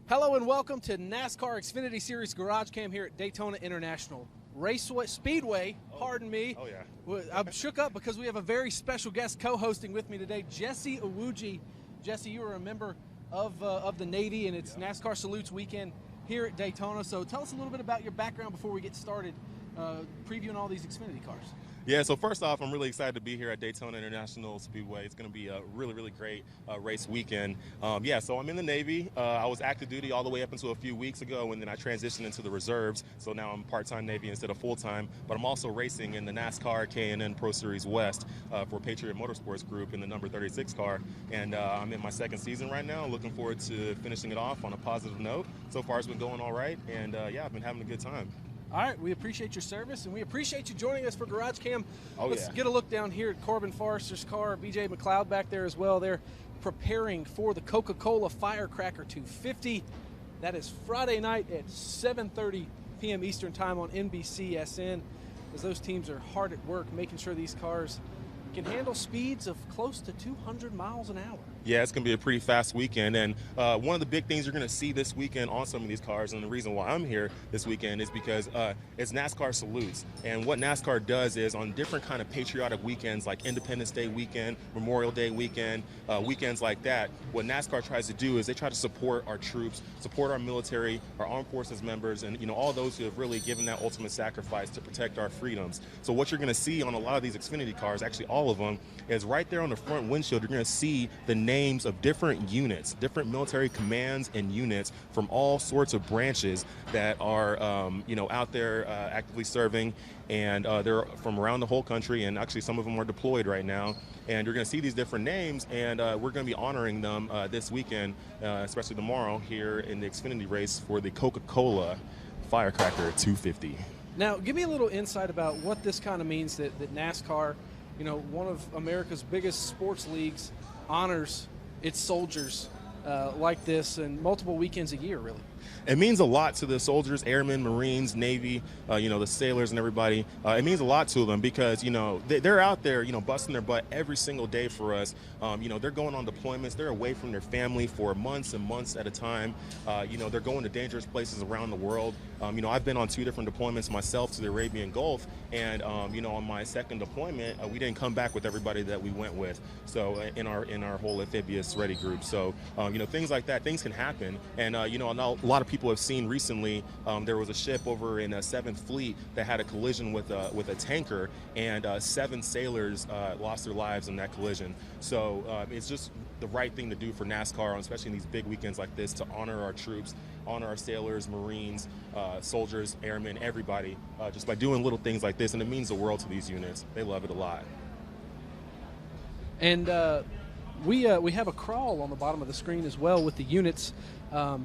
Hello and welcome to NASCAR XFINITY Series GarageCam here at Daytona International Raceway Speedway. Pardon me. Oh yeah. I'm shook up because we have a very special guest co-hosting with me today, Jesse Iwuji. Jesse, you are a member of the Navy, and it's NASCAR Salutes Weekend here at Daytona. So tell us a little bit about your background before we get started previewing all these XFINITY cars. Yeah, so first off, I'm really excited to be here at Daytona International Speedway. It's going to be a really great race weekend. So I'm in the Navy. I was active duty all the way up until a few weeks ago, and then I transitioned into the reserves. So now I'm part-time Navy instead of full-time. But I'm also racing in the NASCAR K&N Pro Series West for Patriot Motorsports Group in the number 36 car. And I'm in my second season right now. Looking forward to finishing it off on a positive note. So far, it's been going all right. And I've been having a good time. All right, we appreciate your service, and we appreciate you joining us for GarageCam. Let's yeah. get a look down here at Corbin Forrester's car, BJ McLeod back there as well. They're preparing for the Coca-Cola Firecracker 250. That is Friday night at 7:30 p.m. Eastern Time on NBCSN, as those teams are hard at work making sure these cars can handle speeds of close to 200 miles an hour. Yeah, it's going to be a pretty fast weekend, and one of the big things you're going to see this weekend on some of these cars, and the reason why I'm here this weekend is because it's NASCAR Salutes. And what NASCAR does is on different kind of patriotic weekends like Independence Day weekend, Memorial Day weekend, weekends like that, what NASCAR tries to do is they try to support our troops, support our military, our armed forces members, and all those who have really given that ultimate sacrifice to protect our freedoms. So what you're going to see on a lot of these XFINITY cars, actually all of them, is right there on the front windshield, you're going to see the names of different units, different military commands and units from all sorts of branches that are, out there actively serving, and they're from around the whole country, and actually some of them are deployed right now. And you're going to see these different names, and we're going to be honoring them this weekend, especially tomorrow here in the XFINITY race for the Coca-Cola Firecracker 250. Now, give me a little insight about what this kind of means that NASCAR, one of America's biggest sports leagues, honors its soldiers like this and multiple weekends a year, really. It means a lot to the soldiers, airmen, Marines, Navy, the sailors and everybody. It means a lot to them because, they're out there, busting their butt every single day for us. They're going on deployments. They're away from their family for months and months at a time. They're going to dangerous places around the world. I've been on 2 different deployments myself to the Arabian Gulf, and, on my second deployment, we didn't come back with everybody that we went with. So in our whole amphibious ready group. So, things like that, things can happen. And, a lot of people have seen recently, there was a ship over in 7th Fleet that had a collision with a tanker, and 7 sailors lost their lives in that collision. So it's just the right thing to do for NASCAR, especially in these big weekends like this, to honor our troops, honor our sailors, Marines, soldiers, airmen, everybody, just by doing little things like this. And it means the world to these units. They love it a lot. And we have a crawl on the bottom of the screen as well with the units.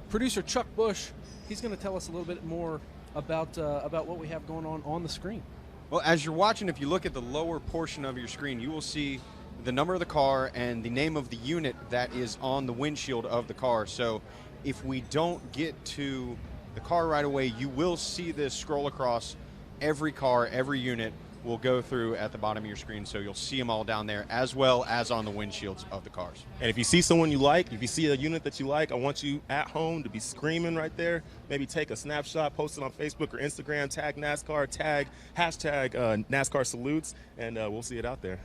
Producer Chuck Bush, he's going to tell us a little bit more about what we have going on the screen. Well, as you're watching, if you look at the lower portion of your screen, you will see the number of the car and the name of the unit that is on the windshield of the car. So if we don't get to the car right away, you will see this scroll across every car, every unit will go through at the bottom of your screen, so you'll see them all down there as well as on the windshields of the cars. And if you see someone you like, if you see a unit that you like, I want you at home to be screaming right there. Maybe take a snapshot, post it on Facebook or Instagram, tag NASCAR, hashtag NASCAR Salutes, and we'll see it out there.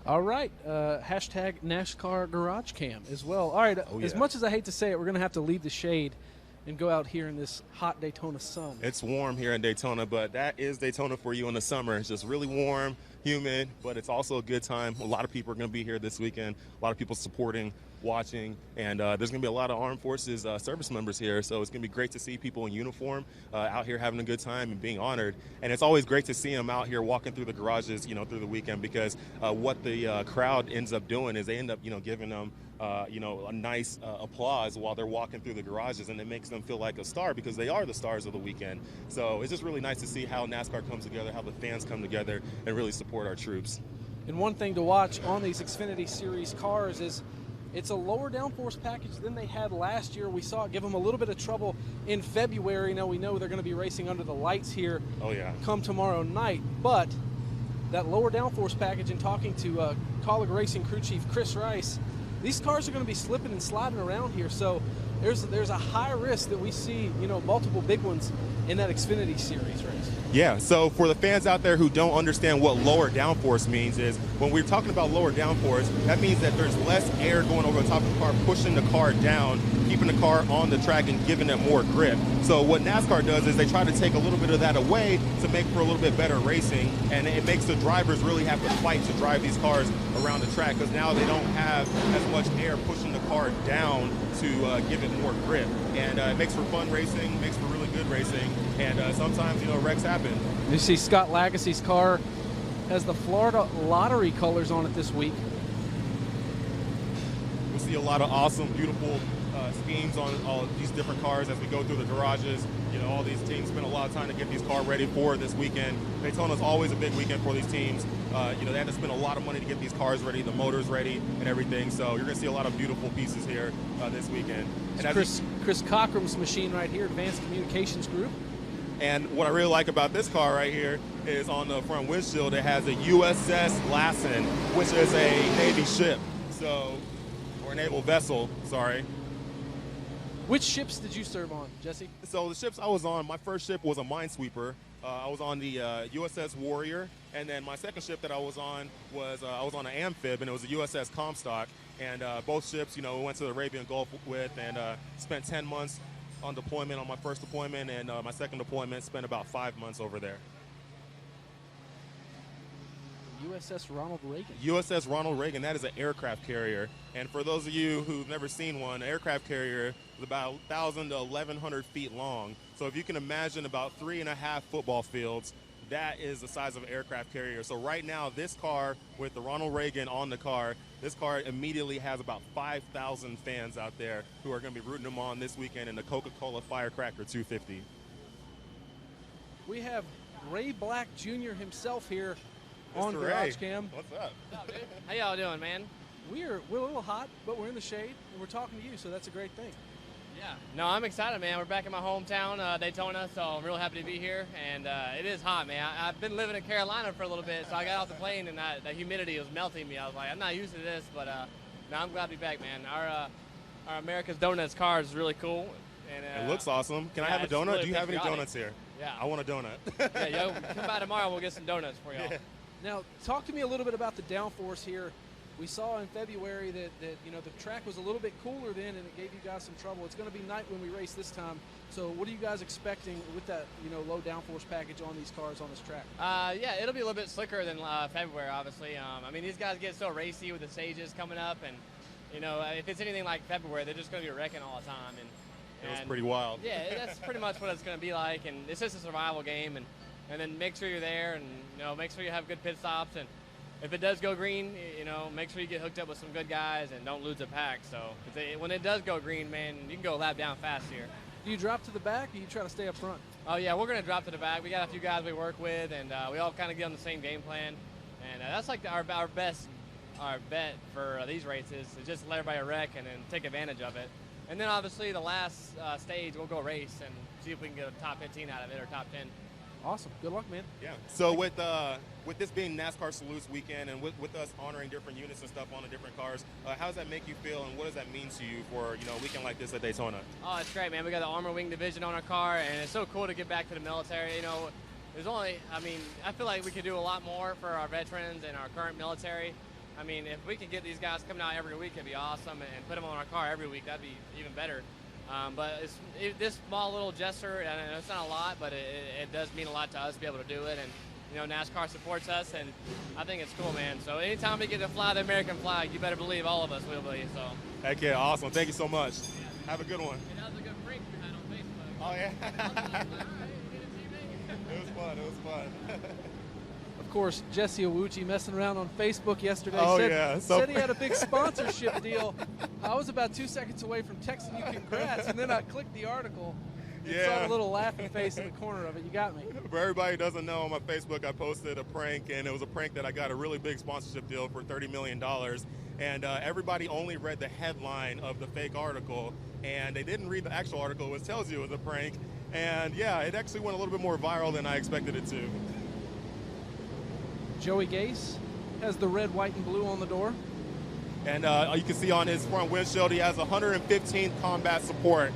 All right, hashtag NASCAR GarageCam as well. All right, As much as I hate to say it, we're going to have to leave the shade and go out here in this hot Daytona sun. It's warm here in Daytona, but that is Daytona for you in the summer. It's just really warm, humid, but it's also a good time. A lot of people are going to be here this weekend. A lot of people supporting, watching, and there's going to be a lot of Armed Forces service members here, so it's going to be great to see people in uniform out here having a good time and being honored. And it's always great to see them out here walking through the garages, through the weekend, because what the crowd ends up doing is they end up, giving them a nice applause while they're walking through the garages, and it makes them feel like a star because they are the stars of the weekend. So it's just really nice to see how NASCAR comes together, how the fans come together and really support our troops. And one thing to watch on these XFINITY Series cars is it's a lower downforce package than they had last year. We saw it give them a little bit of trouble in February. Now we know they're going to be racing under the lights here come tomorrow night. But that lower downforce package, and talking to Colleague Racing crew chief Chris Rice, these cars are going to be slipping and sliding around here, so there's a high risk that we see, you know, multiple big ones in that Xfinity Series race. Yeah, so for the fans out there who don't understand what lower downforce means, is when we're talking about lower downforce, that means that there's less air going over the top of the car, pushing the car down, keeping the car on the track and giving it more grip. So what NASCAR does is they try to take a little bit of that away to make for a little bit better racing, and it makes the drivers really have to fight to drive these cars around the track, because now they don't have as much air pushing the car down to give it more grip. And it makes for fun racing, makes for really good racing, and sometimes, you know, wrecks happen. You see Scott Lagacy's car has the Florida Lottery colors on it this week. We'll see a lot of awesome, beautiful schemes on all these different cars as we go through the garages. You know, all these teams spend a lot of time to get these cars ready for this weekend. Daytona's always a big weekend for these teams. You know, they have to spend a lot of money to get these cars ready, the motors ready, and everything. So you're going to see a lot of beautiful pieces here this weekend. And Chris Cockrum's machine right here, Advanced Communications Group. And what I really like about this car right here is on the front windshield, it has a USS Lassen, which is a Navy ship, so, or a naval vessel, sorry. Which ships did you serve on, Jesse? So the ships I was on, my first ship was a minesweeper. I was on the USS Warrior, and then my second ship that I was on was I was on an amphib, and it was a USS Comstock. And both ships, you know, we went to the Arabian Gulf with, and spent 10 months on deployment on my first deployment, and my second deployment spent about 5 months over there. USS Ronald Reagan. USS Ronald Reagan, that is an aircraft carrier. And for those of you who've never seen one, an aircraft carrier is about 1,000 to 1,100 feet long. So if you can imagine about 3.5 football fields, that is the size of an aircraft carrier. So right now, this car with the Ronald Reagan on the car, this car immediately has about 5,000 fans out there who are going to be rooting them on this weekend in the Coca-Cola Firecracker 250. We have Ray Black Jr. himself here on Mr. Ray, GarageCam. what's up? What's up, dude? How y'all doing, man? We're a little hot, but we're in the shade, and we're talking to you, so that's a great thing. Yeah. No, I'm excited, man. We're back in my hometown, Daytona, so I'm real happy to be here. And it is hot, man. I've been living in Carolina for a little bit, so I got off the plane, and that humidity was melting me. I was like, I'm not used to this, but no, I'm glad to be back, man. Our America's Donuts car is really cool. And, It looks awesome. Can I have a donut? Really Do you have any patriotic. donuts here? Yeah. I want a donut. Yeah, yo, come by tomorrow. We'll get some donuts for y'all. Yeah. Now, talk to me a little bit about the downforce here. We saw in February that you know, the track was a little bit cooler then, and it gave you guys some trouble. It's going to be night when we race this time. So what are you guys expecting with that, you know, low downforce package on these cars on this track? Yeah, it'll be a little bit slicker than February, obviously. I mean, these guys get so racy with the stages coming up, and you know, if it's anything like February, they're just going to be wrecking all the time. It was pretty wild. Yeah, that's pretty much what it's going to be like, and it's just a survival game, and then make sure you're there, and you know, make sure you have good pit stops, and if it does go green, you know, make sure you get hooked up with some good guys and don't lose a pack. So when it does go green, man, you can go a lap down fast here. Do you drop to the back, or you try to stay up front? Oh yeah, we're going to drop to the back. We got a few guys we work with, and we all kind of get on the same game plan, and that's like our bet for these races is just let everybody wreck and then take advantage of it. And then obviously the last stage, we'll go race and see if we can get a top 15 out of it or top 10. Awesome. Good luck, man. Yeah. So with this being NASCAR Salutes weekend, and with us honoring different units and stuff on the different cars, how does that make you feel, and what does that mean to you for, you know, a weekend like this at Daytona? Oh, it's great, man. We got the Armor Wing Division on our car, and it's so cool to get back to the military. You know, I feel like we could do a lot more for our veterans and our current military. I mean, if we could get these guys coming out every week, it'd be awesome, and put them on our car every week, that'd be even better. But this small little gesture, and it's not a lot, but it does mean a lot to us to be able to do it. And, you know, NASCAR supports us, and I think it's cool, man. So anytime we get to fly the American flag, you better believe all of us will be. So. Heck yeah, awesome. Thank you so much. Yeah. Have a good one. And that was a good prank you had on Facebook. Oh, yeah. I was like, all right, we get a TV. It was fun. It was fun. Of course, Jesse Owuchi messing around on Facebook yesterday. Oh, said, yeah. said he had a big sponsorship deal. I was about 2 seconds away from texting you congrats, and then I clicked the article and saw Yeah. the little laughing face in the corner of it. You got me. For everybody who doesn't know, on my Facebook, I posted a prank, and it was a prank that I got a really big sponsorship deal for $30 million. And everybody only read the headline of the fake article, and they didn't read the actual article, which tells you it was a prank. And yeah, it actually went a little bit more viral than I expected it to. Joey Gase has the red, white, and blue on the door. And you can see on his front windshield, he has 115th combat support.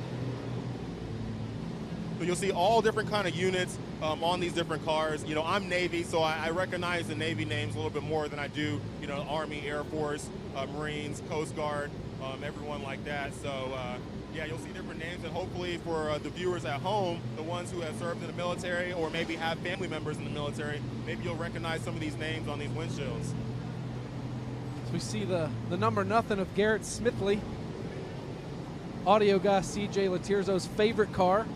So you'll see all different kind of units on these different cars. You know, I'm Navy, so I recognize the Navy names a little bit more than I do, you know, Army, Air Force, Marines, Coast Guard, everyone like that. So yeah, you'll see different names, and hopefully for the viewers at home, the ones who have served in the military or maybe have family members in the military, maybe you'll recognize some of these names on these windshields. So we see the number nothing of Garrett Smithley, audio guy CJ Latirzo's favorite car.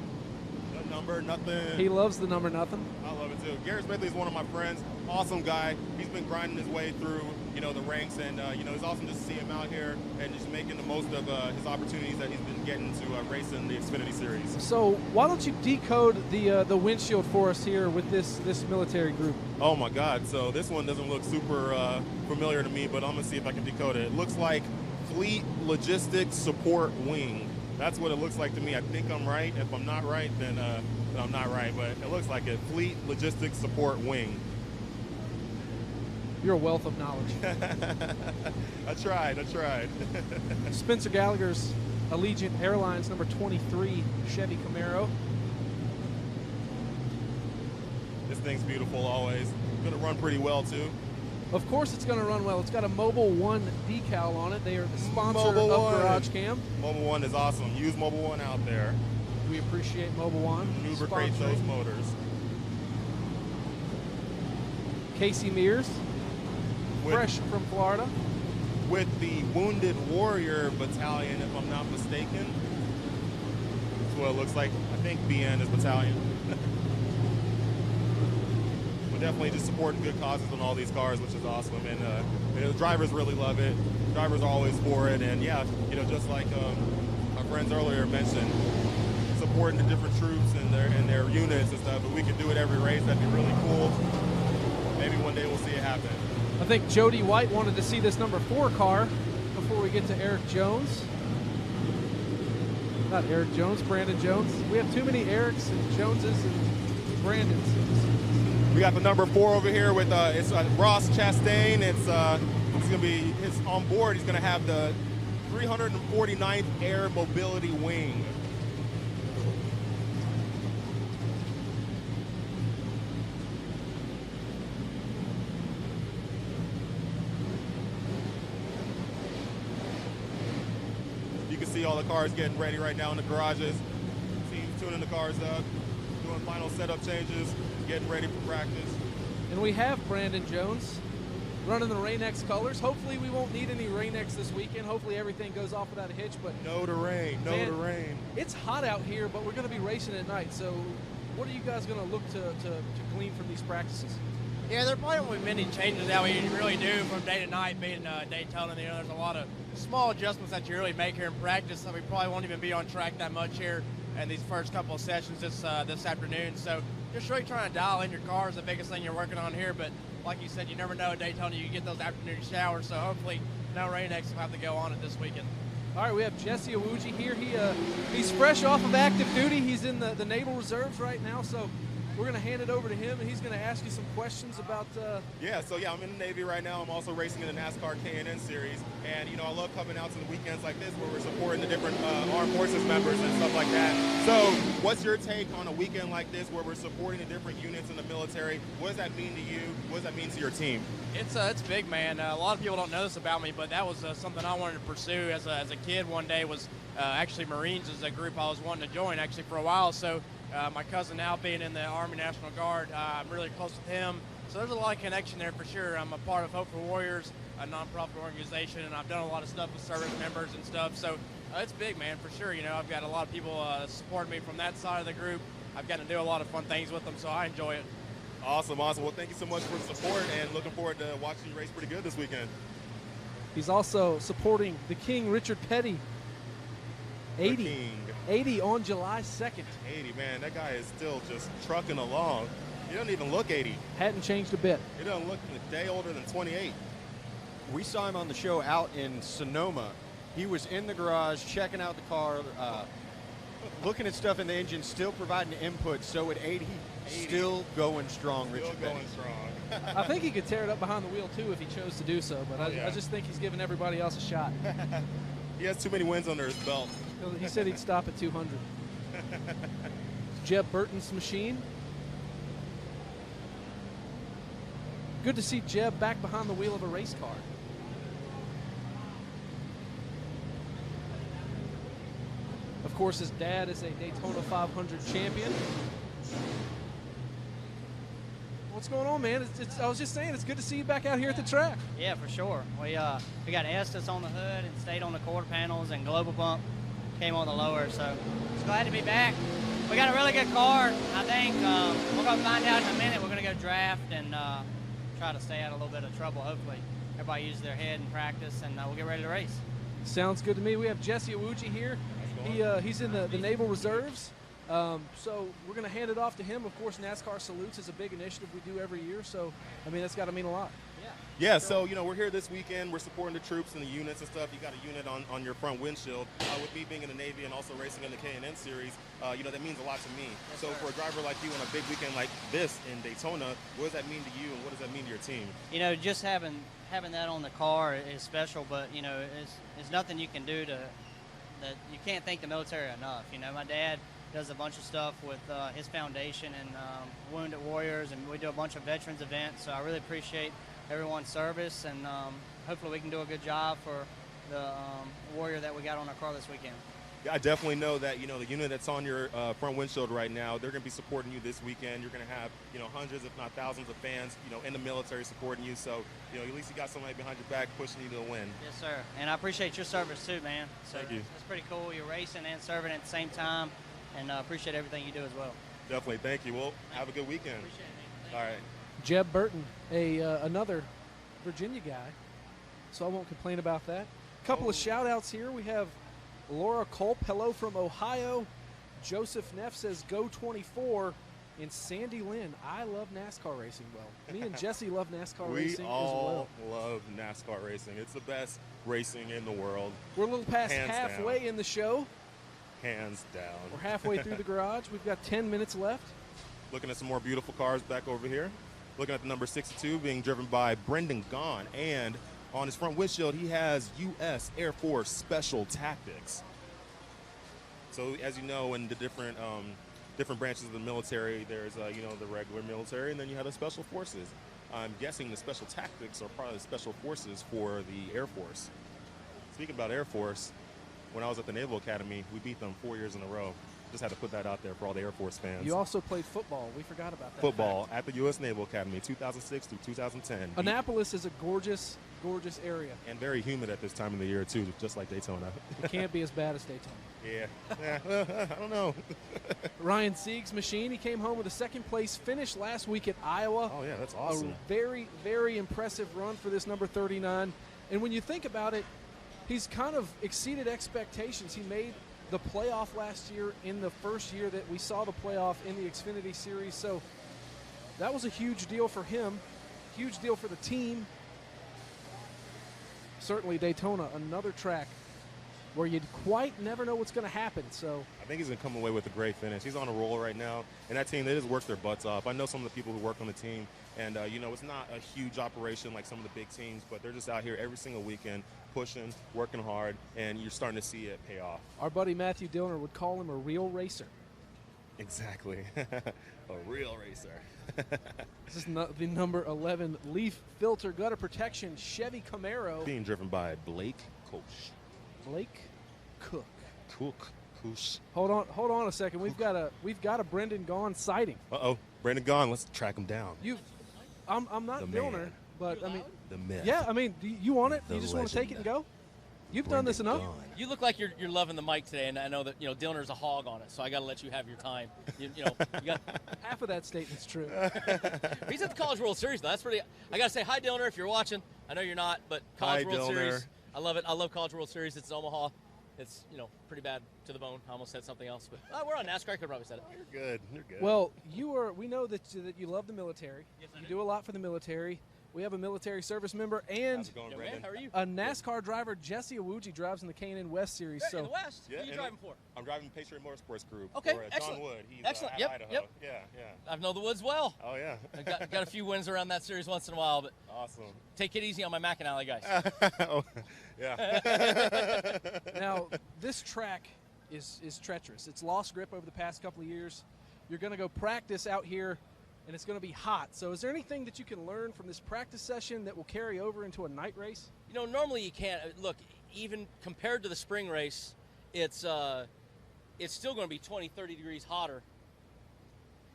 The number nothing. He loves the number nothing. I love it too. Garrett Smithley is one of my friends. Awesome guy. He's been grinding his way through, you know, the ranks, and you know, it's awesome just to see him out here and just making the most of his opportunities that he's been getting to race in the Xfinity Series. So why don't you decode the windshield for us here with this military group? Oh my God! So this one doesn't look super familiar to me, but I'm gonna see if I can decode it. It looks like Fleet Logistics Support Wing. That's what it looks like to me. I think I'm right. If I'm not right, then I'm not right. But it looks like it. Fleet Logistics Support Wing. You're a wealth of knowledge. I tried. Spencer Gallagher's Allegiant Airlines number 23 Chevy Camaro. This thing's beautiful always. Gonna run pretty well too. Of course it's going to run well. It's got a Mobile One decal on it. They are the sponsor of GarageCam. Mobile One is awesome. Use Mobile One out there. We appreciate Mobile One. Lubricate those motors. Casey Mears, fresh from Florida. With the Wounded Warrior Battalion, if I'm not mistaken. That's what it looks like. I think BN is battalion. Definitely just supporting good causes on all these cars, which is awesome, and the drivers really love it. Drivers are always for it, and yeah, you know, just like our friends earlier mentioned, supporting the different troops and their units and stuff. If we could do it every race, that'd be really cool. Maybe one day we'll see it happen. I think Jody White wanted to see this number 4 car before we get to Eric Jones. Not Eric Jones, Brandon Jones. We have too many Erics and Joneses and Brandons. We got the number 4 over here with it's Ross Chastain. It's gonna be on board. He's gonna have the 349th Air Mobility Wing. You can see all the cars getting ready right now in the garages. Teams tuning the cars up, doing final setup changes, getting ready for practice. And we have Brandon Jones running the Rain-X colors. Hopefully we won't need any Rain-X this weekend. Hopefully everything goes off without a hitch. But no to rain, no to rain. It's hot out here, but we're going to be racing at night. So what are you guys going to look to glean from these practices? Yeah, there probably won't be many changes that we really do from day to night being Daytona. You know, there's a lot of small adjustments that you really make here in practice. So we probably won't even be on track that much here in these first couple of sessions this afternoon. So just really trying to dial in your car is the biggest thing you're working on here. But like you said, you never know at Daytona you get those afternoon showers. So hopefully no Rain-X will have to go on it this weekend. All right, we have Jesse Awuji here. He's fresh off of active duty. He's in the Naval Reserves right now. So we're going to hand it over to him, and he's going to ask you some questions about... Yeah, I'm in the Navy right now. I'm also racing in the NASCAR K&N Series. And, you know, I love coming out to the weekends like this where we're supporting the different armed forces members and stuff like that. So what's your take on a weekend like this where we're supporting the different units in the military? What does that mean to you? What does that mean to your team? It's big, man. A lot of people don't know this about me, but that was something I wanted to pursue as a kid one day was actually Marines is a group I was wanting to join actually for a while. So my cousin now being in the Army National Guard, I'm really close with him. So there's a lot of connection there for sure. I'm a part of Hope for Warriors, a nonprofit organization, and I've done a lot of stuff with service members and stuff. So it's big, man, for sure. You know, I've got a lot of people supporting me from that side of the group. I've gotten to do a lot of fun things with them, so I enjoy it. Awesome. Well, thank you so much for the support, and looking forward to watching you race pretty good this weekend. He's also supporting the King, Richard Petty. 80 on July 2nd. 80, man, that guy is still just trucking along. He doesn't even look 80. Hadn't changed a bit. He doesn't look a day older than 28. We saw him on the show out in Sonoma. He was in the garage checking out the car, Looking at stuff in the engine, still providing input. So at 80, still going strong, Richard Still Petty. going strong. I think he could tear it up behind the wheel too if he chose to do so, but I just think he's giving everybody else a shot. He has too many wins under his belt. He said he'd stop at 200. Jeb Burton's machine. Good to see Jeb back behind the wheel of a race car. Of course, his dad is a Daytona 500 champion. What's going on, man? I was just saying, it's good to see you back out here at the track. Yeah, for sure. We got Estes on the hood and stayed on the quarter panels, and Global Pump came on the lower, so it's glad to be back. We got a really good car. I think we're going to find out in a minute. We're going to go draft and try to stay out of a little bit of trouble, hopefully. Everybody uses their head in practice, and we'll get ready to race. Sounds good to me. We have Jesse Awuji here. He's in the Naval Reserves. So we're going to hand it off to him. Of course, NASCAR Salutes is a big initiative we do every year. So, I mean, that's got to mean a lot. Yeah, so, we're here this weekend. We're supporting the troops and the units and stuff. You got a unit on your front windshield. With me being in the Navy and also racing in the K&N Series, that means a lot to me. Yes, so sir. for a driver like you on a big weekend like this in Daytona, what does that mean to you and what does that mean to your team? Just having that on the car is special, but, it's nothing you can do that you can't thank the military enough. My dad does a bunch of stuff with his foundation and Wounded Warriors, and we do a bunch of veterans events. So I really appreciate everyone's service, and hopefully we can do a good job for the warrior that we got on our car this weekend. Yeah, I definitely know that, the unit that's on your front windshield right now, they're going to be supporting you this weekend. You're going to have, hundreds, if not thousands of fans, in the military supporting you. So, at least you got somebody behind your back pushing you to the win. Yes, sir. And I appreciate your service too, man. So Thank you. That's pretty cool. You're racing and serving at the same time, and appreciate everything you do as well. Definitely. Thank you. Well, have a good weekend. Appreciate it, man. All right. Jeb Burton, another Virginia guy, so I won't complain about that. Couple of shout-outs here. We have Laura Culp, hello from Ohio. Joseph Neff says, go 24. And Sandy Lynn, I love NASCAR racing. Well, me and Jesse love NASCAR racing We as all well. love NASCAR racing. It's the best racing in the world. We're a little past Hands halfway down. in the show. Hands down. We're halfway through the garage. We've got 10 minutes left. Looking at some more beautiful cars back over here. Looking at the number 62 being driven by Brendan Gaughan. And on his front windshield, he has U.S. Air Force Special Tactics. So as you know, in the different branches of the military, there's, the regular military, and then you have the Special Forces. I'm guessing the Special Tactics are part of the Special Forces for the Air Force. Speaking about Air Force, when I was at the Naval Academy, we beat them 4 years in a row. Just had to put that out there for all the Air Force fans. You also played football. We forgot about that. Football at the U.S. Naval Academy, 2006 through 2010. Annapolis is a gorgeous, gorgeous area. And very humid at this time of the year, too, just like Daytona. It can't be as bad as Daytona. Yeah. I don't know. Ryan Sieg's machine, he came home with a second-place finish last week at Iowa. Oh, yeah, that's awesome. A very, very impressive run for this number 39. And when you think about it, he's kind of exceeded expectations. He made the playoff last year in the first year that we saw the playoff in the Xfinity Series. So that was a huge deal for him, huge deal for the team. Certainly Daytona, another track where you'd quite never know what's going to happen. So I think he's going to come away with a great finish. He's on a roll right now. And that team, they just work their butts off. I know some of the people who work on the team, and, it's not a huge operation like some of the big teams, but they're just out here every single weekend pushing, working hard, and you're starting to see it pay off. our buddy Matthew Dillner would call him a real racer. Exactly. A real racer. This is the number 11 leaf filter gutter protection Chevy Camaro. Being driven by Blake Koch. Blake Cook. Koch. Hold on a second. We've got a Brendan Gaughan sighting. Uh-oh. Brandon Gaughan, let's track him down. I'm not The Dillner, man. but I mean, The myth. yeah, I mean, do you want it? The You just want to take it and go? You've done this Brendan enough. Gaughan. You look like you're loving the mic today, and I know that Dillner's a hog on it, so I got to let you have your time. You got. Half of that statement's true. He's at the College World Series though. That's pretty. I got to say hi, Dillner, if you're watching. I know you're not, but College Hi, World Dillner. Series. I love it. I love College World Series. It's in Omaha. It's pretty bad to the bone. I almost said something else, but we're on NASCAR. I could probably said it. You're good. You're good. Well, we know that you love the military. Yes, I You do. do a lot for the military. We have a military service member and How's it going, Brandon? How are you? a NASCAR driver. Jesse Awuji drives in the K&N West Series. In the West. Yeah, Who are you and driving for? I'm driving Patriot Motorsports Group. Okay, for, excellent. John Wood. He's Excellent. At Yep, Idaho. yep. Yeah, yeah. I know the woods well. Oh, yeah. I've got a few wins around that series once in a while, but Awesome. take it easy on my Mackinac guys. Oh, yeah. Now, this track is treacherous. It's lost grip over the past couple of years. You're going to go practice out here, and it's going to be hot. So is there anything that you can learn from this practice session that will carry over into a night race? You know, normally you can't. Look, even compared to the spring race, it's still going to be 20, 30 degrees hotter.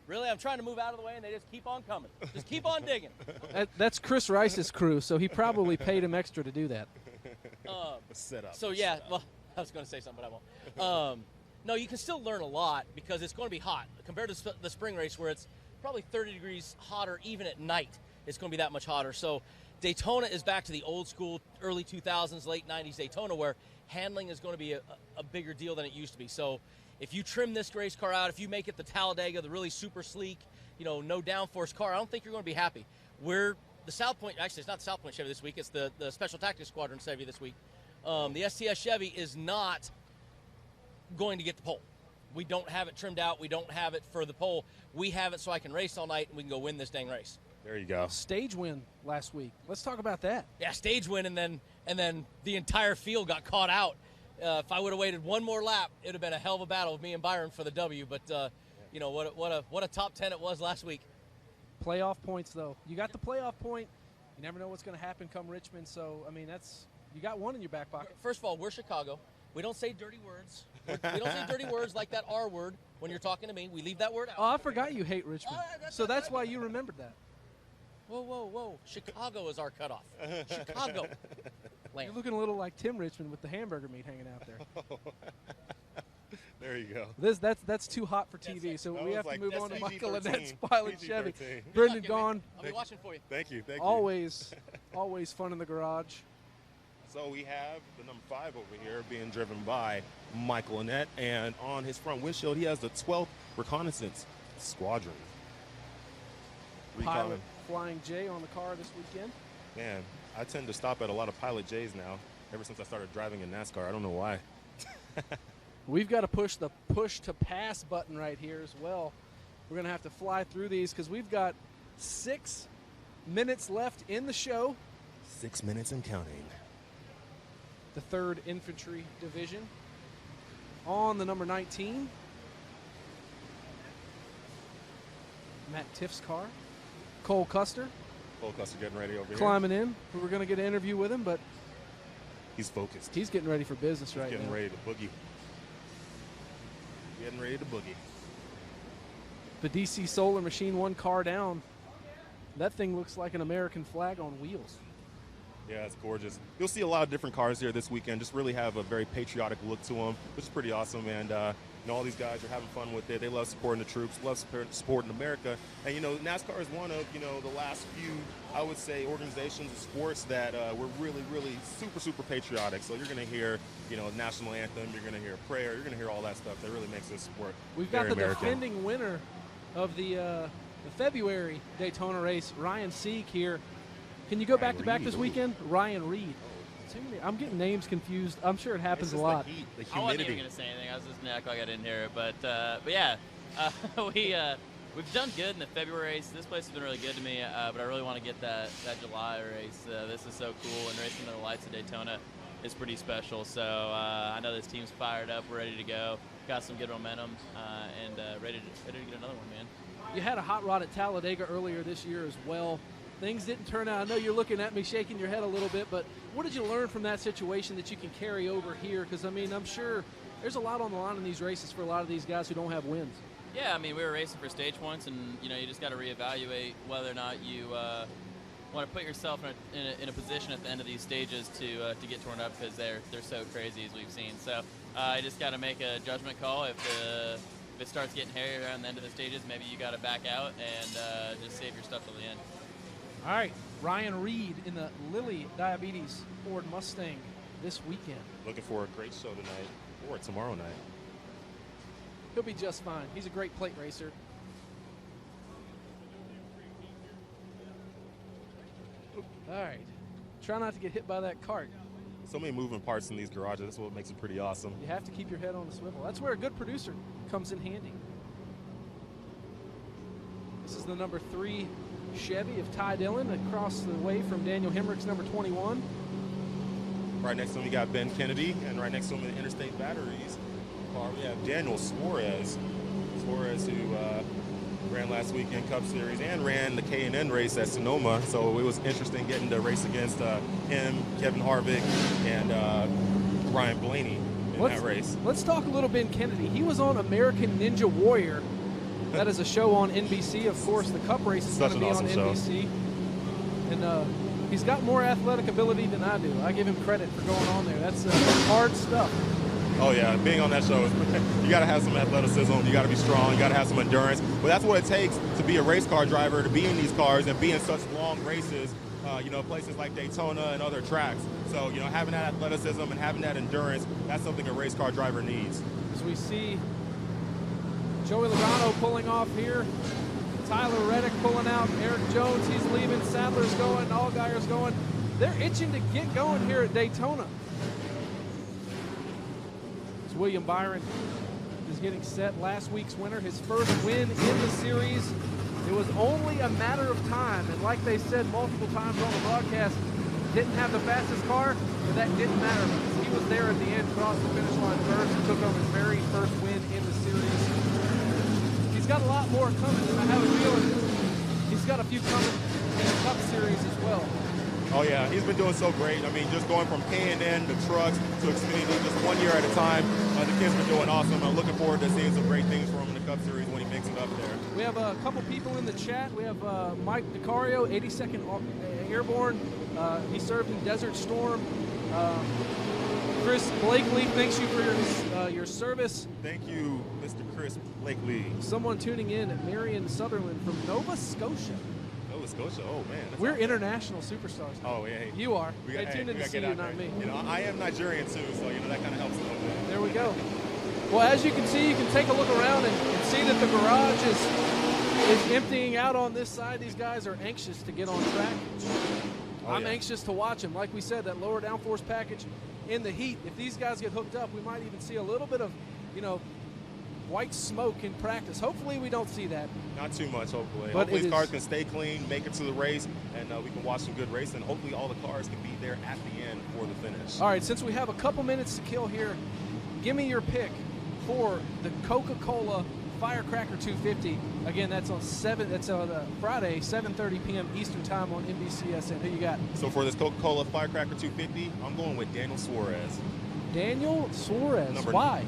Really, I'm trying to move out of the way, and they just keep on coming. Just keep on digging. That's Chris Rice's crew, so he probably paid him extra to do that. Set up. So, yeah, well, I was going to say something, but I won't. No, you can still learn a lot because it's going to be hot. Compared to the spring race where it's probably 30 degrees hotter even at night, it's going to be that much hotter. So Daytona is back to the old school, early 2000s, late 90s Daytona where handling is going to be a bigger deal than it used to be. So if you trim this race car out, if you make it the Talladega, the really super sleek, no downforce car, I don't think you're going to be happy. We're the South Point, actually it's not the South Point Chevy this week, it's the Special Tactics Squadron Chevy this week. The STS Chevy is not going to get the pole. We don't have it trimmed out. We don't have it for the pole. We have it so I can race all night and we can go win this dang race. There you go. Stage win last week. Let's talk about that. Yeah, stage win, and then the entire field got caught out. If I would have waited one more lap, it would have been a hell of a battle with me and Byron for the W. But what a top 10 it was last week. Playoff points though. You got the playoff point. You never know what's going to happen come Richmond. So I mean, you got one in your back pocket. First of all, we're Chicago. We don't say dirty words. We don't say dirty words like that R word when you're talking to me. We leave that word out. Oh, I forgot you hate Richmond. So that's why you remembered that. Whoa. Chicago is our cutoff. Chicago. You're looking a little like Tim Richmond with the hamburger meat hanging out there. There you go. That's too hot for TV, so we have to move on to Michael PG-13. Lanette's Pilot Chevy. PG-13. Brendan Gaughan, I'll be watching for you. Thank you. always fun in the garage. So we have the number 5 over here being driven by Michael Annett, and on his front windshield he has the 12th Reconnaissance Squadron. Pilot Flying J on the car this weekend. Man, I tend to stop at a lot of Pilot J's now, ever since I started driving in NASCAR. I don't know why. We've got to push the push to pass button right here as well. We're going to have to fly through these because we've got 6 minutes left in the show. 6 minutes and counting. The 3rd Infantry Division on the number 19. Matt Tiff's car. Cole Custer Cole Custer getting ready over climbing in. We're going to get an interview with him, but here. He's focused. he's getting ready for business right Getting now. ready to boogie. Getting ready to boogie. The DC Solar Machine 1 car down. That thing looks like an American flag on wheels. Yeah, it's gorgeous. You'll see a lot of different cars here this weekend. Just really have a very patriotic look to them, which is pretty awesome. And all these guys are having fun with it. They love supporting the troops, love supporting America. And NASCAR is one of the last few, I would say, organizations of sports that we're really, really super patriotic. So you're going to hear national anthem. You're going to hear prayer. You're going to hear all that stuff that really makes this sport. We've got very the American. defending winner of the February Daytona race, Ryan Sieg here. Can you go back to back this weekend? Ryan Reed. I'm getting names confused. I'm sure it happens a lot. The heat, the I wasn't humidity. even going to say anything. I was just going to act like I didn't hear it. But yeah, we've done good in the February race. This place has been really good to me, but I really want to get that July race. This is so cool, and racing under the lights of Daytona is pretty special. So I know this team's fired up. We're ready to go. Got some good momentum, and ready to get another one, man. You had a hot rod at Talladega earlier this year as well. Things didn't turn out. I know you're looking at me shaking your head a little bit, but what did you learn from that situation that you can carry over here? Because, I'm sure there's a lot on the line in these races for a lot of these guys who don't have wins. Yeah, we were racing for stage points, and you just got to reevaluate whether or not you want to put yourself in a position at the end of these stages to get torn up because they're so crazy as we've seen. So I just got to make a judgment call. If it starts getting hairy around the end of the stages, maybe you got to back out and just save your stuff till the end. All right, Ryan Reed in the Lilly Diabetes Ford Mustang this weekend. Looking for a great show tonight or tomorrow night. He'll be just fine. He's a great plate racer. All right. Try not to get hit by that cart. So many moving parts in these garages. That's what makes it pretty awesome. You have to keep your head on the swivel. That's where a good producer comes in handy. This is the number 3 Chevy of Ty Dillon across the way from Daniel Hemrick's number 21. Right next to him, we got Ben Kennedy, and right next to him in the Interstate Batteries car, we have Daniel Suarez. Suarez, who ran last weekend Cup Series and ran the K&N race at Sonoma. So it was interesting getting to race against him, Kevin Harvick, and Ryan Blaney in that race. Let's talk a little Ben Kennedy. He was on American Ninja Warrior. That is a show on NBC. Of course, the Cup race is going to be on NBC. And he's got more athletic ability than I do. I give him credit for going on there. That's hard stuff. Oh yeah, being on that show, you got to have some athleticism, you got to be strong, you got to have some endurance. But that's what it takes to be a race car driver, to be in these cars and be in such long races, places like Daytona and other tracks. So, having that athleticism and having that endurance, that's something a race car driver needs. As we see Joey Logano pulling off here, Tyler Reddick pulling out, Eric Jones, he's leaving, Sadler's going, Allgaier's going. They're itching to get going here at Daytona. William Byron is getting set. Last week's winner, his first win in the series. It was only a matter of time, and like they said multiple times on the broadcast, didn't have the fastest car, but that didn't matter because he was there at the end, crossed the finish line first, and took home his very first win in the series. He's got a lot more coming, and I have a feeling he's got a few coming in the Cup Series as well. Oh yeah, he's been doing so great. I mean, just going from K&N to trucks to Xfinity, just 1 year at a time. The kid's been doing awesome. I'm looking forward to seeing some great things from him in the Cup Series when he makes it up there. We have a couple people in the chat. We have Mike DiCario, 82nd Airborne. He served in Desert Storm. Chris Blakely, thanks you for your service. Thank you, Mr. Chris Blakely. Someone tuning in, Marion Sutherland from Nova Scotia. Nova Scotia, oh man. We're international superstars. Oh yeah. You are. They tuned in to see you, not me. I am Nigerian too, so that kind of helps a little bit. There we go. Well, as you can see, you can take a look around and see that the garage is emptying out on this side. These guys are anxious to get on track. I'm anxious to watch them. Like we said, that lower downforce package in the heat. If these guys get hooked up, we might even see a little bit of, white smoke in practice. Hopefully we don't see that. Not too much, hopefully. But hopefully these cars can stay clean, make it to the race, and we can watch some good racing. Hopefully all the cars can be there at the end for the finish. All right, since we have a couple minutes to kill here, give me your pick for the Coca-Cola Firecracker 250. Again, that's on Friday, 7:30 p.m. Eastern Time on NBCSN. Who you got? So for this Coca-Cola Firecracker 250, I'm going with Daniel Suarez. Daniel Suarez. Why?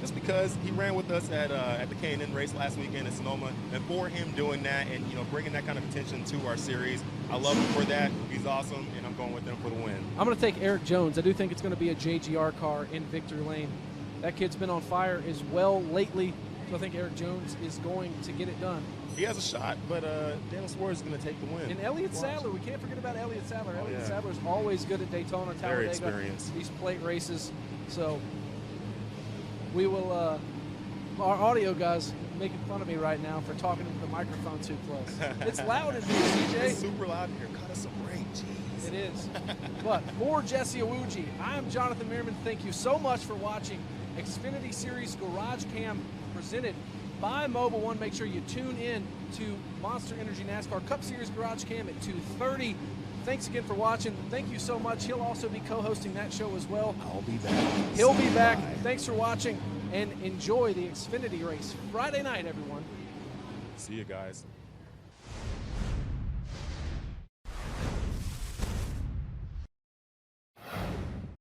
Just because he ran with us at the K&N race last weekend in Sonoma, and for him doing that and bringing that kind of attention to our series, I love him for that. He's awesome, and I'm going with him for the win. I'm going to take Eric Jones. I do think it's going to be a JGR car in victory lane. That kid's been on fire as well lately, so I think Eric Jones is going to get it done. He has a shot, but Daniel Suarez is going to take the win. And Elliott Sadler, we can't forget about Elliott Sadler. Elliott Sadler is always good at Daytona, Talladega, very experienced. These plate races. So we will, our audio guys making fun of me right now for talking into the microphone too close. It's loud in here, CJ. It's super loud in here. Cut us a break, jeez. It is. But for Jesse Awuji, I'm Jonathan Merriman. Thank you so much for watching XFINITY Series GarageCam presented by Mobile One. Make sure you tune in to Monster Energy NASCAR Cup Series GarageCam at 2:30. Thanks again for watching. Thank you so much. He'll also be co-hosting that show as well. I'll be back. He'll be back. Thanks for watching, and enjoy the Xfinity race Friday night, everyone. See you guys.